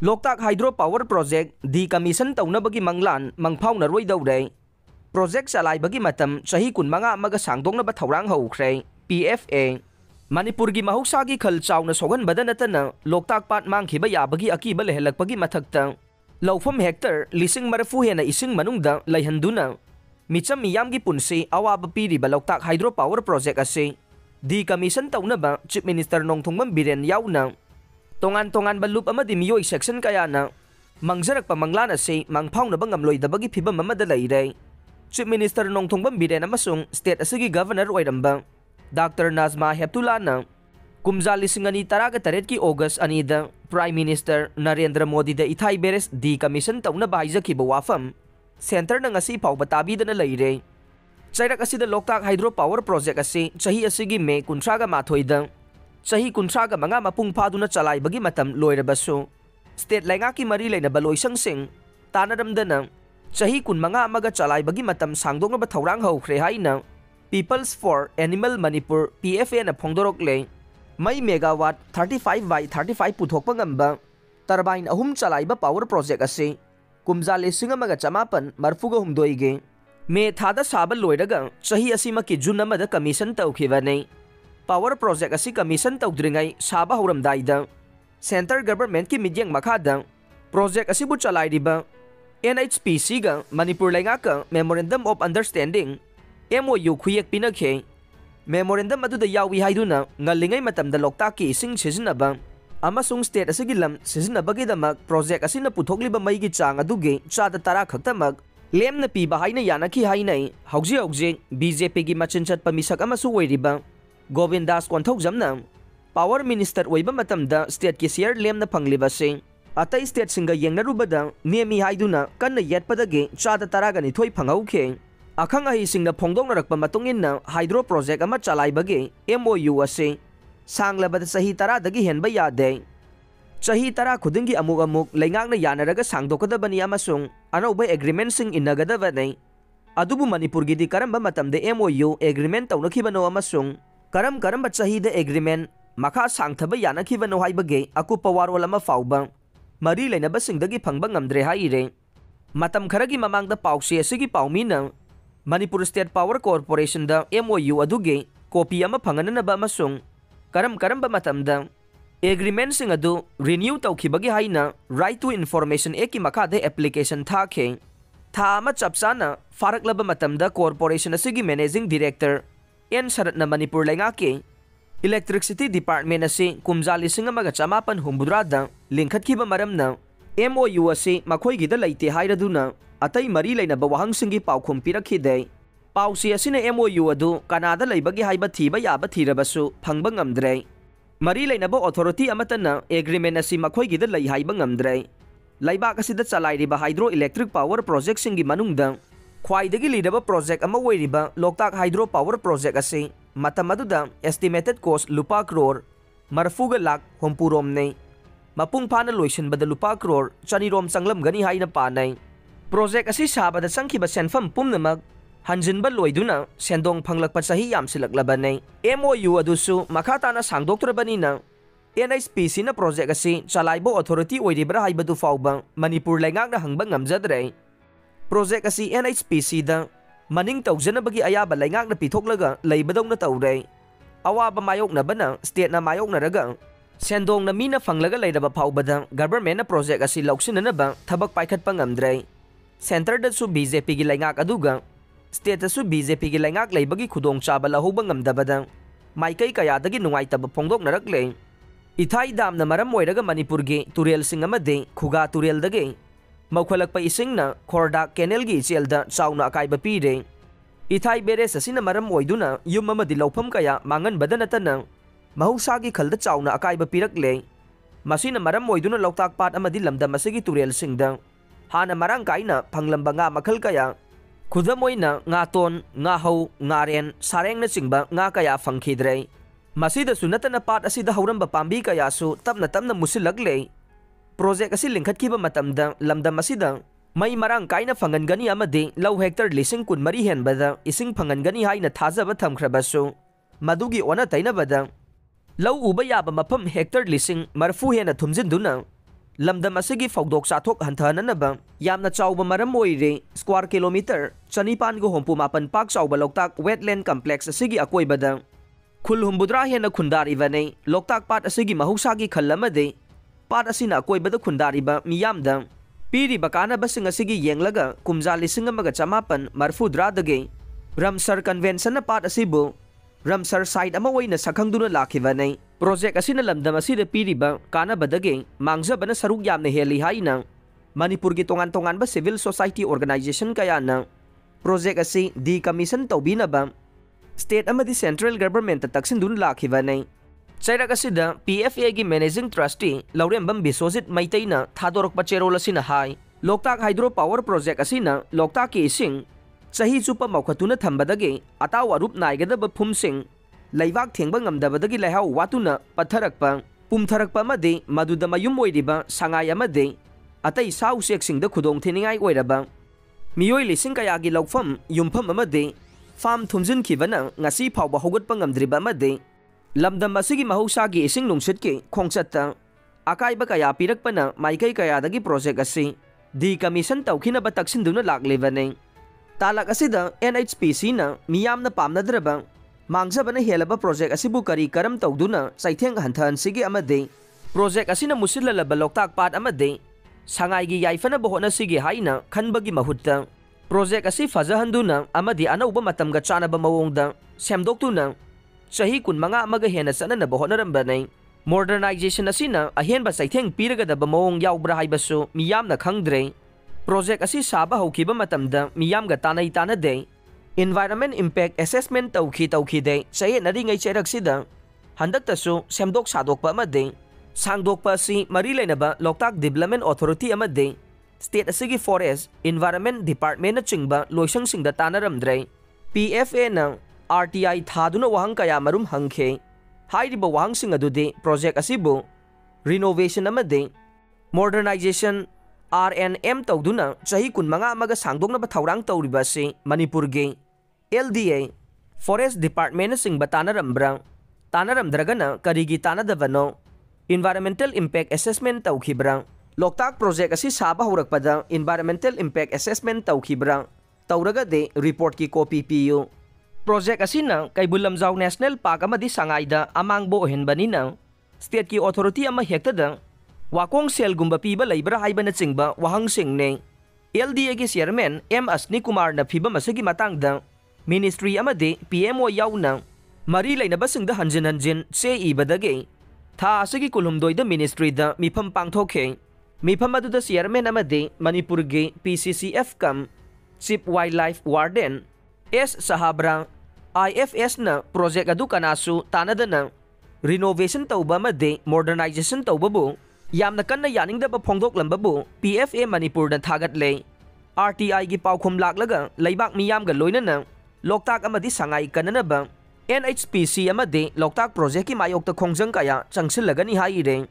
Loktak hydro power project decommission तौनबगी मंगलान मंगफाउनरोइदौरे प्रोजेक्ट चलाइबगी मतम चही 15 सांगदोंनबा थौरांग हौख्रे PFA मणिपुर की महौसा की खल चाउन सोगनबद नतन लोकताक पाट मांगखिबा याबगी अकीब लेहलकपगी मथक्ता लौफम हेक्टर 140 हेना इसिंग मनुंगदा लैहंदुना मिचम मियाम की पुंसी अवाब पीरिबा लोकताक हाइड्रो पावर प्रोजेक्ट असे डिकमीशन तौनबा चीफ मिनिस्टर नोंथोंबम बिरेन याउना तोंगान तोंगान बलुप अमदि मियोय सेक्शन कयाना मंगजरकपा मंगलान असे मंगफाउनबा ngamloidabagi phibam amada leire chief minister Nongthombam Biren अमसुंग स्टेट असगी गवर्नर ओइरंबा डॉक्टर नाजमा हेप्तुलाना कुमजा 2018 की ऑगस्ट अनीदा prime minister Narendra Modi the इथाई बेरेस डिकमीशन तौना बाइजखिबा वाफम सेंटर न ngasi फाउबा ताबीदना लेire चैरक असिदा लोकताक हाइड्रो पावर प्रोजेक्ट असे चही असगी मे 19 माथोइदा चही 35 मपुंग फादुना चलाइबगी मतम लोइरबसु स्टेट लेंगा की मरी लेनबा लोइसंग सिंग तानरमदना चही 15 चलाइबगी मतम सांगदोंगबा थौरांग हौख्रे हाइना people's for animal Manipur PFA ना फोंदोरकले मई मेगावाट 35/35 पुथोकपा ngamba टर्बाइन अहुम चलाइबा पावर प्रोजेक्ट असे कुमजा 1950 गे मे थादा साबा लोइरगा चही असीमकी जून अमदा कमीशन तौखिबने पावर प्रोजेक्ट असी कमीशन तौद्रिंगाई साबा हौरमदाइदा सेंटर गवर्नमेंट की मिडियंग मखादा प्रोजेक्ट असिबु चलाइरिबा NHPC गा मणिपुर लेंगाका मेमोरेंडम ऑफ अंडरस्टैंडिंग MOU खुयेक पिनखे मेमोरेंडम अदुदा यावी हाइदुना ngaliंgai matamda loktakki ising sizinaba amasung state asigi lam sizinabagidamag project asina puthokliba maigi chang aduge chada tara khaktamak lemna piba haina yanaki hainai hauji BJP gi machinchat pamisak amasu oiriba Govindas कोंथौजमना power minister ओइबा मतमदा state की share लेमना फंगलिबसे अतई state सिंगा येंगनरुबदा नेमी हाइदुना कन्न येटपदगे चादा तरागनि थोइ फंगौखे अखंग अहि सिंगना फोंदोंनरकपा मतुंगिन्ना हाइड्रो प्रोजेक्ट अमा चलाइबगे MOU असे सांगलबद सही तरादगी हेनबा यादे चही तरा खुदिंगी अमुक लेंगांगना यानरगा सांगदोकदबनी अमसुंग अनौबा एग्रीमेंट सिंग इन्नगदबने अदुबु मणिपुर गिदि करंबा मतमदे MOU एग्रीमेंट तौनखिबनो अमसुंग करम चही द एग्रीमेंट मखा सांगथबा यानखिबनो हाइबगे अकुपा वारोल अमा फाउबा मरी लेनबसिंगदगी फंगबा ngamdre हाइरे मतम खरगी ममांगदा पाउसे असिगी पाउमीना मणिपुर स्टेट पावर कॉर्पोरेशन द MOU अदुगे कॉपी अमा फंगननबा अमसुंग करम मतमदा एग्रीमेंट सिंग अदु रिन्यू तौखिबगे हाइना राइट टू इन्फॉर्मेशन की मखादे एप्लीकेशन थाखे था अमा चपचाना फारकलबा मतमदा कॉर्पोरेशन असिगी मैनेजिंग डायरेक्टर एन शरतना मणिपुर लेंगा के इलेक्ट्रिसिटी डिपार्टमेंट असे कुमजा 1950 लिंखतखिबा मरमना MOU असे मखोइगिद लैते हाइरदुना अतई मरी लेनबा वाहंसिंगी पाउखुम पिरखिदे पाउसी असिना MOU अदु कनादा लैबगे हाइबा थीबा याबा थीरबसु फंगबा ngamdre मरी लेनबा अथॉरिटी अमतना एग्रीमेंट असी मखोइगिद लै हाइबा ngamdre लैबाक असिदा चलाइरिबा हाइड्रो इलेक्ट्रिक पावर प्रोजेक्ट सिंगी मनुंगदा ख्वाइदगी लीडब प्रोजेक्ट अमा ओइरिबा लोकताक हाइड्रो पावर प्रोजेक्ट असे मतम अदुदा एस्टिमेटेड कॉस्ट लुपा करोड़ 40 लाख होमपुरोमने मपुंग फाना लोइसनबद लुपा करोड़ 2 रोम चंगलमगनी हाइना पानै प्रोजेक्ट असी साबदा संखिबा सेनफम पुमनमक हंजिनबा लोइदुना सेंदोंग फंगलकपा सही यामसिलकलबने MOU अदुसु मखाताना सांगदोक्तरबनिना NHPC ना प्रोजेक्ट असी चलाइबो अथॉरिटी ओइरिबरा हाइबदु फाउबा मणिपुर लेंगांगना हंगबा ngamjadre प्रोजेक्ट असी NHPC दा मनिंग तौजनबगी अयाबा लेंगांगना पिथोकलगा लैबदौना तौरे अवाबा मायोकनबना स्टेटना मायोकनरगा सेंदोंगना मीना फंगलगा लैरबा फाउबदा गवर्नमेंट प्रोजेक्ट असी लौसिननबा थबक पाइखतपा ngamdre सेंटरदसु BJP गी लेंगाक अदुगा स्टेटसु BJP गी लेंगाक लैबगी खुदोंचाबा लहौबा ngamdabada माइकै कयादगी नुंगाइतबा फोंदोकनरकले इथाई दामना मरम ओइरगा मणिपुर गी तुरेल सिंग अमदे खुगा तुरेलदगे मौखलकपा इसिंगना खोरडा केनेल गी चेलदा चाउना अकाइबा पीरे इथाई बेरेस असिना मरम ओइदुना युम अमदि लौफम कया मांगनबदा नतना महौसागी खलदा चाउना अकाइबा पीरकले मसिना मरम ओइदुना लोकताक पाट अमदि लमदम असिगी तुरेल सिंगदा हाना मरांग काइना फंगलंबा nga मखल कया खुदम ओइना nga ton nga hau nga ren sarengna chingba nga kaya fangkhidre masida sunatana पाट असिदा हौरंबा पांबी कयासु तपना मुसिलकले प्रोजेक्ट असी लिंखतखिबा मतमदा लमदम असिदा मई मरांग काइना फंगनगनी अमदे लौ हेक्टर 140 हेनबदा इसिंग फंगनगनी हाइना थाजबा थमख्रबसु मदुगी ओना तैनबदा लौ उबा याबा मफम हेक्टर 140 हेना थुमजिनदुना lamdam asigi fawdok sathok hanthananaba yamna chawba maram oire square kilometer 268 pak chawba Loktak wetland complex asigi akoibada khul humbudra hena khundariba nei Loktak pat asigi mahusagi khallamade pat asina akoibada khundariba miyamda piriba kanabasing asigi yenglaga kumja 1950 dage Ramsar Convention na pat asibu Ramsar site ama oina sakhangduna lakhiba nei project asina lamdam asida piriba kanabadage mangjabana saruk yamna heli haina Manipur gi tongan-tongan ba civil society organization kaya na project asi decommission tawbinaba state amadi central government ta taksindun lakhiba nei Chairak asida PFA gi managing trustee Laurembam Biswajit Maitayna thadorokpa cherol asina hai Loktak hydropower project asina Loktak ki ising Sahi chupa maukhatuna thambadagi ataw arup naigadaba phumsing laibak thengba ngamdabadagi lehau watuna patharakpa pumtharakpa amadi maduda mayum oiriba sangai amadi atai sau seksingda khudong thiningai oiraba miyoi lising kayagi laufam yumpham amadi farm thumjin khibana ngasi phawba hogatpa ngamdriba amadi lamdam asigi mahusagi ising nungsitki khongchatta akaiba kaya pirakpana maikai kayadagi project asi decommission tawkhinaba taksinduna laklebane Talak asida NHPC na miyamna pamnadraba mangjabana helaba project asibu kari karam tawduna saitheng hanthan sigi amade project asina musilalaba Loktak pat amade sangai gi yaifana bohona sigi haina khanbagi mahutta project asi fajahanduna amadi anauba matamga chanaba mawongda semdoktuna chahi kunmanga amaga hena sanana bohona rambanai modernization asina ahenba saitheng piragadaba mawong yaubra haibasu miyamna khangdre Project asi saba haukiba matamda miyamga tanay tanade environment impact assessment tawki de saye nari ngai cherak sida handaktasu semdok sadokpa amade sangdokpa si mari lainaba Loktak Development Authority amade state asigi forest environment department na chingba loisang singda tanaramdre PFA na RTI thaduna wahang kaya marum hangkhe hairiba wahang sing adude project asibu renovation amade modernization RNM tawduna chahi kunmanga amaga sangdokna ba thawrang tawriba si Manipur ge LDA Forest Department sing batanarambrang tanaramdragana karigi tanadavano Environmental Impact Assessment tawkhibrang Loktak project asi saba hurakpada Environmental Impact Assessment tawkhibrang tawraga de report ki copy piyu project asina kay Bulamjaw National Park amadi sangaida amangbo ohenbanina state ki authority ama hektada Wakong sel gumba piba laibra haiba na chingba wahang singne LDA gi chairman M Asni Kumar na piba masagi matangda ministry amade PMO yauna mari lainaba singda hanjin se ibadage tha asagi kulumdoi da ministry da mifam pangthokhe mifam adu da chairman amade Manipur ge PCCF kam chief wildlife warden S Sahabra IFS na project adu kanasu tanadana renovation tawba amade modernization tawbabu Yamna kanna yaningdaba phongdoklambabu PFA Manipur na thagatle RTI gi paukhum laklaga laibak miyamga loinana Loktak amadi sangai kananaba NHPC amade Loktak project ki mayokta khongjang kaya changsilagani haire